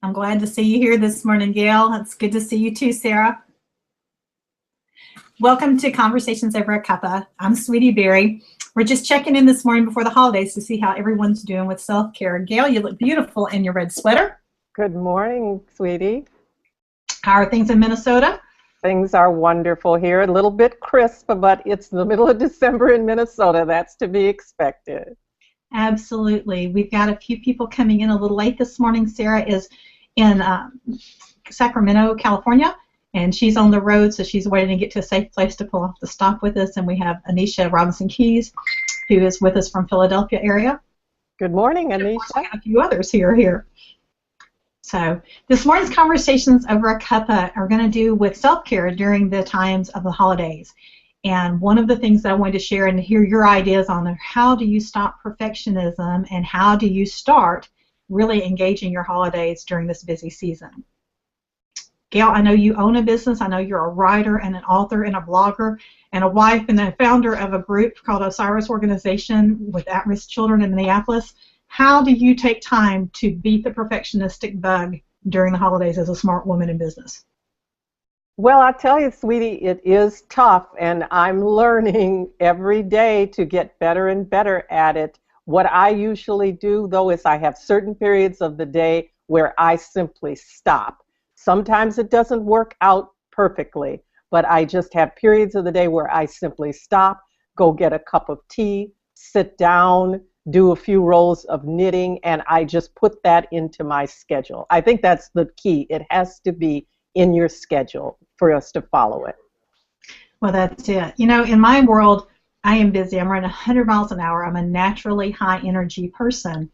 I'm glad to see you here this morning, Gail. It's good to see you too, Sarah. Welcome to Conversations Over a Cuppa. I'm Sweetie Berry. We're just checking in this morning before the holidays to see how everyone's doing with self-care. Gail, you look beautiful in your red sweater. Good morning, sweetie. How are things in Minnesota? Things are wonderful here. A little bit crisp, but it's the middle of December in Minnesota. That's to be expected. Absolutely. We've got a few people coming in a little late this morning. Sarah is in Sacramento, California, and she's on the road, so she's waiting to get to a safe place to pull off the stop with us. And we have Anisha Robinson-Keys, who is with us from Philadelphia area. Good morning, Anisha. And a few others here. So this morning's Conversations Over a Cuppa are going to do with self-care during the times of the holidays. And one of the things that I wanted to share and hear your ideas on are how do you stop perfectionism and how do you start really engaging your holidays during this busy season. Gail, I know you own a business. I know you're a writer and an author and a blogger and a wife and a founder of a group called Osiris Organization with at-risk children in Minneapolis. How do you take time to beat the perfectionistic bug during the holidays as a smart woman in business? Well, I tell you, sweetie, it is tough, and I'm learning every day to get better and better at it. What I usually do, though, is I have certain periods of the day where I simply stop. Sometimes it doesn't work out perfectly, but I just have periods of the day where I simply stop, go get a cup of tea, sit down, do a few rows of knitting, and I just put that into my schedule. I think that's the key. It has to be in your schedule for us to follow it. Well, that's it. You know, in my world, I am busy. I'm running 100 miles an hour. I'm a naturally high energy person.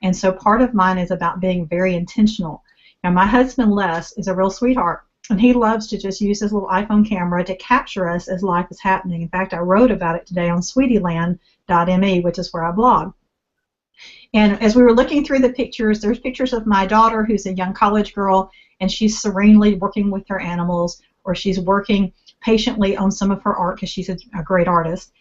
And so part of mine is about being very intentional. Now, my husband, Les, is a real sweetheart, and he loves to just use his little iPhone camera to capture us as life is happening. In fact, I wrote about it today on sweetieland.me, which is where I blog. And as we were looking through the pictures, there's pictures of my daughter, who's a young college girl, and she's serenely working with her animals, or she's working patiently on some of her art because she's a great artist.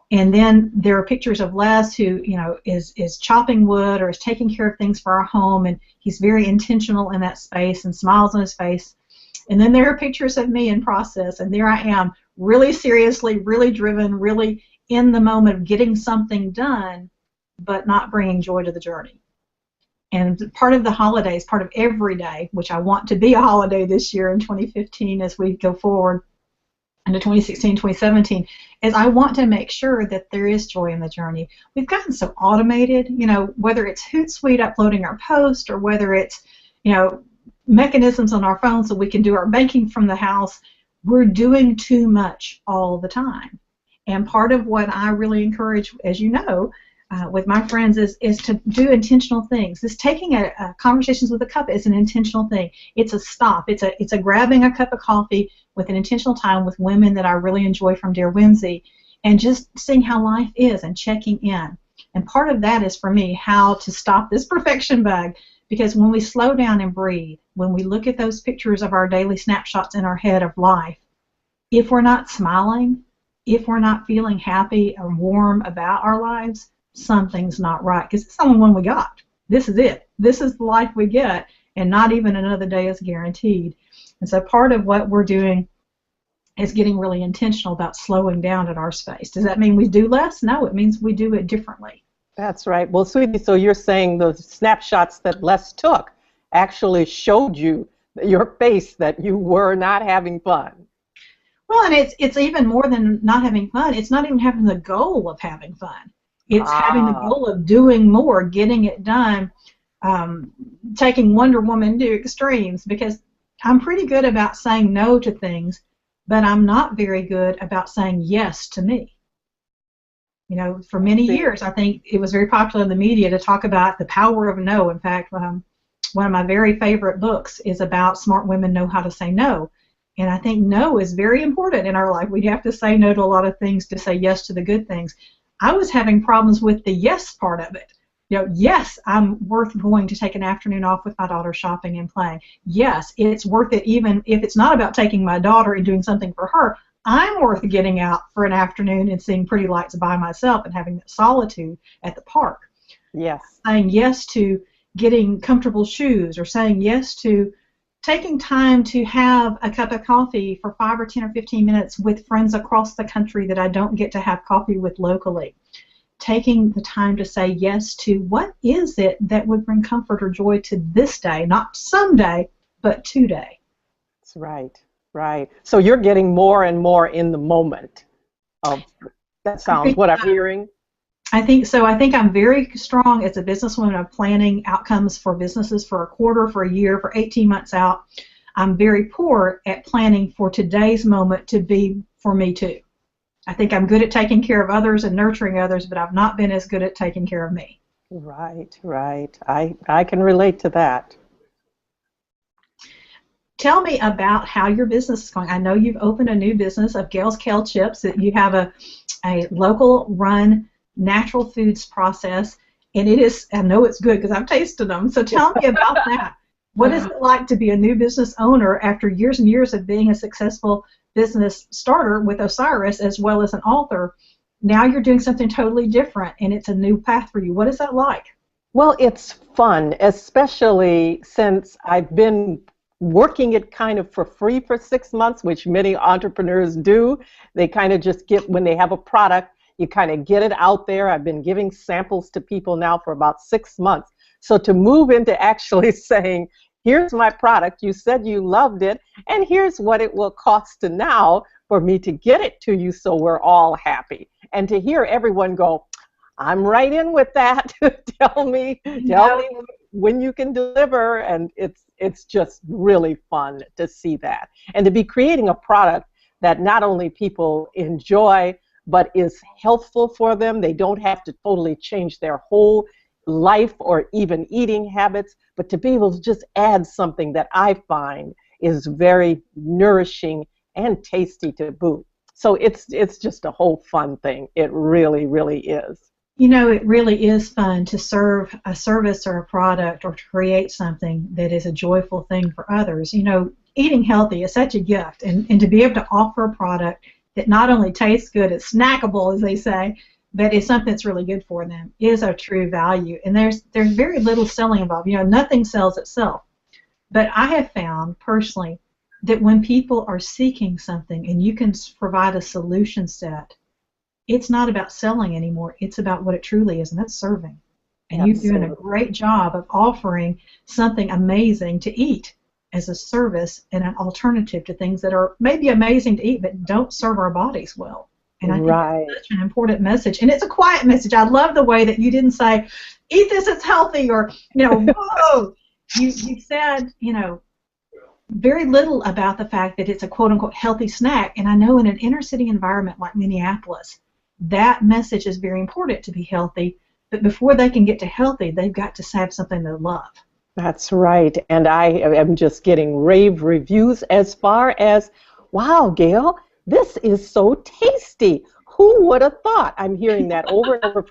And then there are pictures of Les, who is chopping wood or is taking care of things for our home, and he's very intentional in that space and smiles on his face. And then there are pictures of me in process, and there I am, really seriously, really driven, really in the moment of getting something done, but not bringing joy to the journey. And part of the holidays, part of every day, which I want to be a holiday this year in 2015 as we go forward into 2016, 2017, is I want to make sure that there is joy in the journey. We've gotten so automated, whether it's Hootsuite uploading our post or whether it's, mechanisms on our phone so we can do our banking from the house. We're doing too much all the time. And part of what I really encourage, as you know, with my friends is to do intentional things. This taking a conversations with a cup is an intentional thing. It's a stop. It's a grabbing a cup of coffee with an intentional time with women that I really enjoy from Dear Whimsy, and just seeing how life is and checking in. And part of that is for me how to stop this perfection bug, because when we slow down and breathe, when we look at those pictures of our daily snapshots in our head of life, if we're not smiling, if we're not feeling happy or warm about our lives, something's not right, because it's the only one we got. This is it. This is the life we get, and not even another day is guaranteed. And so part of what we're doing is getting really intentional about slowing down at our space. Does that mean we do less? No, it means we do it differently. That's right. Well, sweetie, so you're saying the snapshots that Les took actually showed you your face that you were not having fun. Well, and it's even more than not having fun. It's not even having the goal of having fun. It's having the goal of doing more, getting it done, taking Wonder Woman to extremes, because I'm pretty good about saying no to things, but I'm not very good about saying yes to me. For many years, I think it was very popular in the media to talk about the power of no. In fact, one of my very favorite books is about smart women know how to say no. And I think no is very important in our life. We have to say no to a lot of things to say yes to the good things. I was having problems with the yes part of it. Yes, I'm worth going to take an afternoon off with my daughter shopping and playing. Yes, it's worth it even if it's not about taking my daughter and doing something for her. I'm worth getting out for an afternoon and seeing pretty lights by myself and having that solitude at the park. Yes. Saying yes to getting comfortable shoes, or saying yes to taking time to have a cup of coffee for 5 or 10 or 15 minutes with friends across the country that I don't get to have coffee with locally. Taking the time to say yes to what is it that would bring comfort or joy to this day, not someday, but today. That's right, right. So you're getting more and more in the moment. Of that sounds what I'm hearing. I think so. I think I'm very strong as a businesswoman of planning outcomes for businesses for a quarter, for a year, for 18 months out. I'm very poor at planning for today's moment to be for me too. I think I'm good at taking care of others and nurturing others, but I've not been as good at taking care of me. Right, right. I can relate to that. Tell me about how your business is going. I know you've opened a new business of Gail's Kale Chips. That you have a local run natural foods process, and it is, I know it's good because I've tasted them. So tell me about that. What is it like to be a new business owner after years and years of being a successful business starter with Osiris as well as an author? Now you're doing something totally different, and it's a new path for you. What is that like? Well, it's fun, especially since I've been working it kind of for free for 6 months, which many entrepreneurs do. They kind of just get, when they have a product, you kind of get it out there. I've been giving samples to people now for about 6 months. So to move into actually saying, here's my product, you said you loved it, and here's what it will cost to now for me to get it to you so we're all happy. And to hear everyone go, I'm right in with that. tell me when you can deliver, and it's just really fun to see that. And to be creating a product that not only people enjoy, but is healthful for them. They don't have to totally change their whole life or even eating habits, but to be able to just add something that I find is very nourishing and tasty to boot. So it's just a whole fun thing. It really, really is. You know, it really is fun to serve a service or a product or to create something that is a joyful thing for others. You know, eating healthy is such a gift, and to be able to offer a product that not only tastes good, it's snackable, as they say, but is something that's really good for them is a true value. And there's very little selling involved. You know, nothing sells itself. But I have found personally that when people are seeking something and you can provide a solution set, it's not about selling anymore. It's about what it truly is, and that's serving. And Absolutely. you're doing a great job of offering something amazing to eat as a service and an alternative to things that are maybe amazing to eat but don't serve our bodies well. And I think that's such an important message. And it's a quiet message. I love the way that you didn't say, eat this, it's healthy, or, you know, whoa. You said, you know, very little about the fact that it's a quote-unquote healthy snack. And I know in an inner-city environment like Minneapolis, that message is very important to be healthy. But before they can get to healthy, they've got to have something they love. That's right. And I am just getting rave reviews as far as, wow, Gail, this is so tasty. Who would have thought? I'm hearing that over and over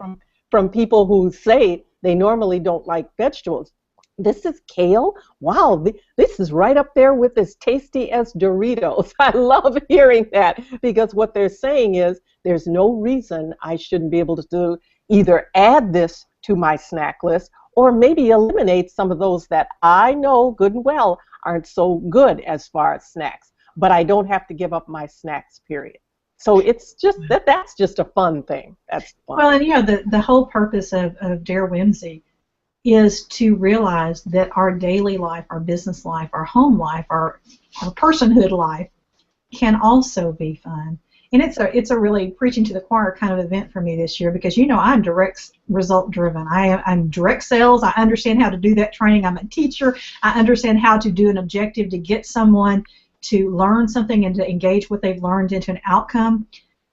from people who say they normally don't like vegetables. This is kale? Wow, this is right up there with as tasty as Doritos. I love hearing that, because what they're saying is there's no reason I shouldn't be able to either add this to my snack list or maybe eliminate some of those that I know good and well aren't so good as far as snacks. But I don't have to give up my snacks, period. So it's just that's just a fun thing. That's fun. Well, and you know, the whole purpose of Dare Whimsy is to realize that our daily life, our business life, our home life, our personhood life can also be fun. And it's a really preaching to the choir kind of event for me this year, because you know I'm direct result driven. I'm direct sales. I understand how to do that training. I'm a teacher. I understand how to do an objective to get someone to learn something and to engage what they've learned into an outcome.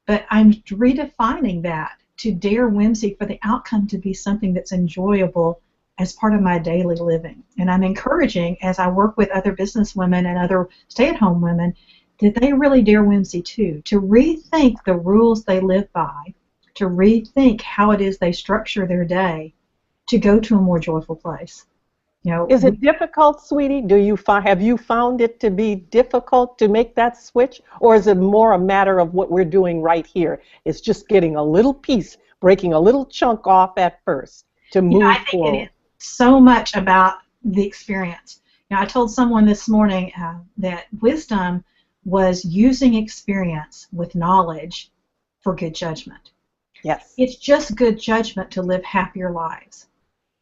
But I'm redefining that to Dare Whimsy for the outcome to be something that's enjoyable as part of my daily living. And I'm encouraging, as I work with other business women and other stay-at-home women, that they really dare whimsy too, to rethink the rules they live by, to rethink how it is they structure their day to go to a more joyful place. You know, is it difficult, sweetie? Have you found it to be difficult to make that switch, or is it more a matter of what we're doing right here? It's just getting a little piece, breaking a little chunk off at first to move forward. so much about the experience. I told someone this morning that wisdom was using experience with knowledge for good judgment. Yes. It's just good judgment to live happier lives.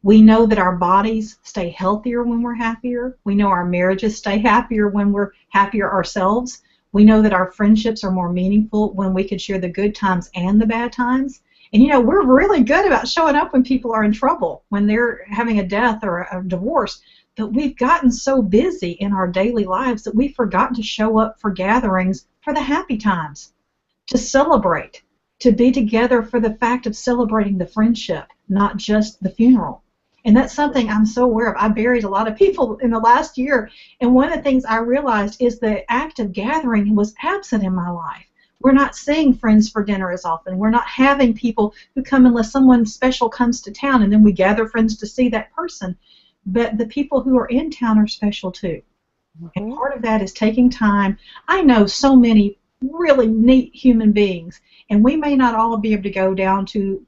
We know that our bodies stay healthier when we're happier. We know our marriages stay happier when we're happier ourselves. We know that our friendships are more meaningful when we can share the good times and the bad times. And we're really good about showing up when people are in trouble, when they're having a death or a divorce. But we've gotten so busy in our daily lives that we've forgotten to show up for gatherings for the happy times, to celebrate, to be together for the fact of celebrating the friendship, not just the funeral. And that's something I'm so aware of. I buried a lot of people in the last year, and one of the things I realized is the act of gathering was absent in my life. We're not seeing friends for dinner as often. We're not having people who come unless someone special comes to town, and then we gather friends to see that person. But the people who are in town are special too. And part of that is taking time. I know so many really neat human beings, and we may not all be able to go down to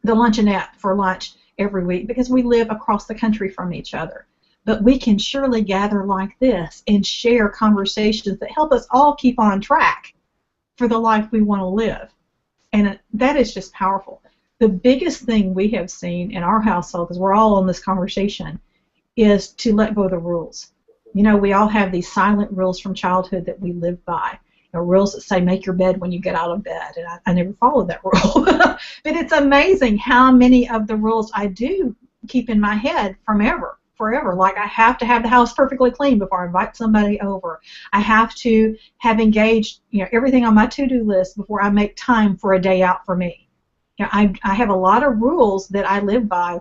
the luncheonette for lunch every week because we live across the country from each other. But we can surely gather like this and share conversations that help us all keep on track for the life we want to live. And that is just powerful. The biggest thing we have seen in our household, because we're all on this conversation, is to let go of the rules. We all have these silent rules from childhood that we live by. Rules that say make your bed when you get out of bed, and I never followed that rule. But it's amazing how many of the rules I do keep in my head forever. Like I have to have the house perfectly clean before I invite somebody over. I have to have engaged everything on my to-do list before I make time for a day out for me. I have a lot of rules that I live by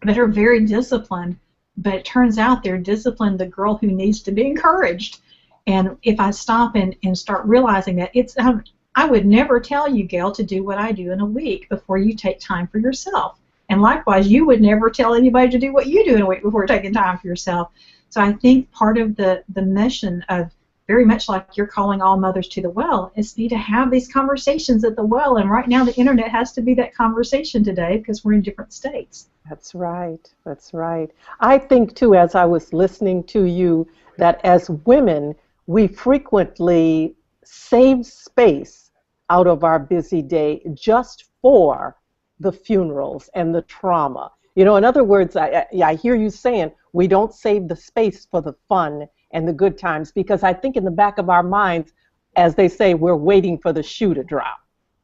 that are very disciplined, but it turns out they're disciplined the girl who needs to be encouraged. And if I stop and start realizing that I would never tell you, Gail, to do what I do in a week before you take time for yourself. And likewise, you would never tell anybody to do what you do in a week before taking time for yourself. So I think part of the mission of, very much like you're calling all mothers to the well, is to have these conversations at the well. And right now the internet has to be that conversation today because we're in different states. That's right. That's right. I think, too, as I was listening to you, that as women, we frequently save space out of our busy day just for the funerals and the trauma. In other words, I hear you saying we don't save the space for the fun and the good times because I think in the back of our minds, as they say, we're waiting for the shoe to drop.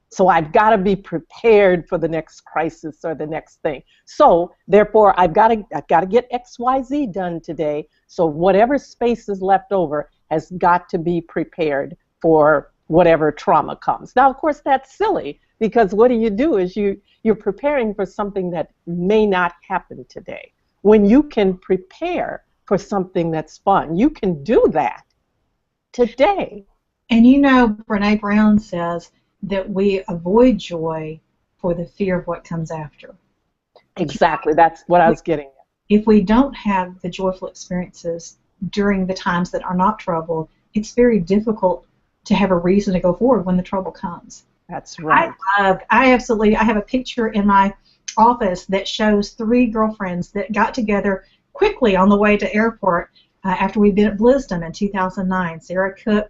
So I've got to be prepared for the next crisis or the next thing. So therefore, I've got to get XYZ done today. So whatever space is left over has got to be prepared for whatever trauma comes. Now, of course, that's silly because what do is you're preparing for something that may not happen today. When you can prepare for something that's fun, you can do that today. And Brene Brown says that we avoid joy for the fear of what comes after. Exactly, that's what I was getting at. If we don't have the joyful experiences during the times that are not trouble, it's very difficult to have a reason to go forward when the trouble comes. That's right. I have a picture in my office that shows 3 girlfriends that got together quickly on the way to airport after we'd been at Blisdom in 2009. Sarah Cook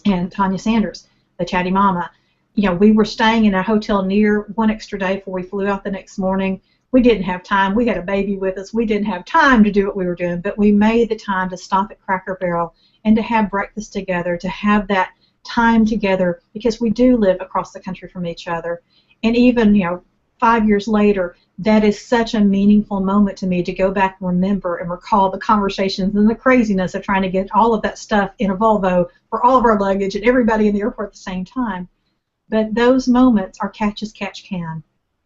and Tanya Sanders, the Chatty Mama. We were staying in a hotel near one extra day before we flew out the next morning. We didn't have time. We had a baby with us. We didn't have time to do what we were doing, but we made the time to stop at Cracker Barrel and to have breakfast together, to have that time together because we do live across the country from each other. And even, 5 years later, that is such a meaningful moment to me to go back and remember and recall the conversations and the craziness of trying to get all of that stuff in a Volvo for all of our luggage and everybody in the airport at the same time. But those moments are catch as catch can.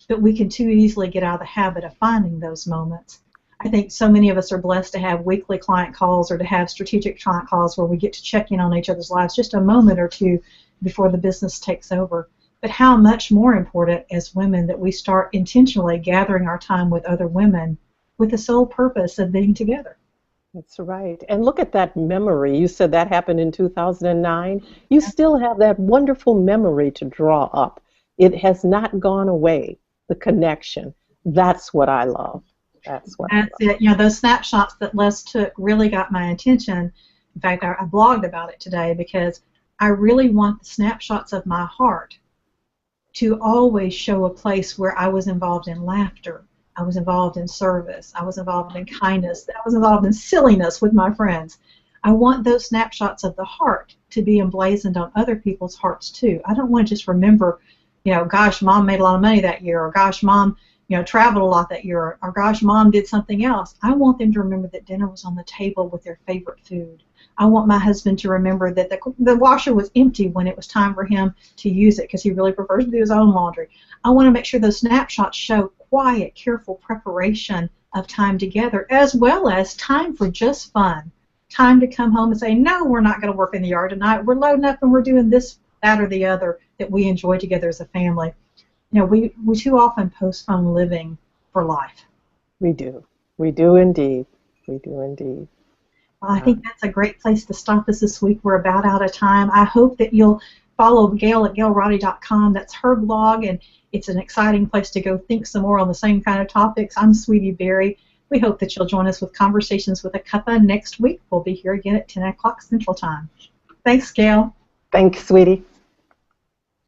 But we can too easily get out of the habit of finding those moments. I think so many of us are blessed to have weekly client calls or to have strategic client calls where we get to check in on each other's lives just a moment or two before the business takes over. But how much more important as women that we start intentionally gathering our time with other women with the sole purpose of being together. That's right. And look at that memory. You said that happened in 2009. You still have that wonderful memory to draw up. It has not gone away, the connection. That's what I love. That's what That's it. You know, those snapshots that Les took really got my attention. In fact, I blogged about it today because I really want the snapshots of my heart to always show a place where I was involved in laughter, I was involved in service, I was involved in kindness, I was involved in silliness with my friends. I want those snapshots of the heart to be emblazoned on other people's hearts too. I don't want to just remember, you know, gosh, mom made a lot of money that year, or gosh, mom, you know, traveled a lot that year, or gosh, mom did something else. I want them to remember that dinner was on the table with their favorite food. I want my husband to remember that the washer was empty when it was time for him to use it because he really prefers to do his own laundry. I want to make sure those snapshots show quiet, careful preparation of time together, as well as time for just fun. Time to come home and say, no, we're not going to work in the yard tonight. We're loading up and we're doing this, that, or the other that we enjoy together as a family. You know, we too often postpone living for life. We do. We do indeed. We do indeed. Well, I think that's a great place to stop us this week. We're about out of time. I hope that you'll follow Gail at gailroddy.com. That's her blog, and it's an exciting place to go think some more on the same kind of topics. I'm Sweetie Berry. We hope that you'll join us with Conversations with a Cuppa next week. We'll be here again at 10 o'clock Central Time. Thanks, Gail. Thanks, sweetie.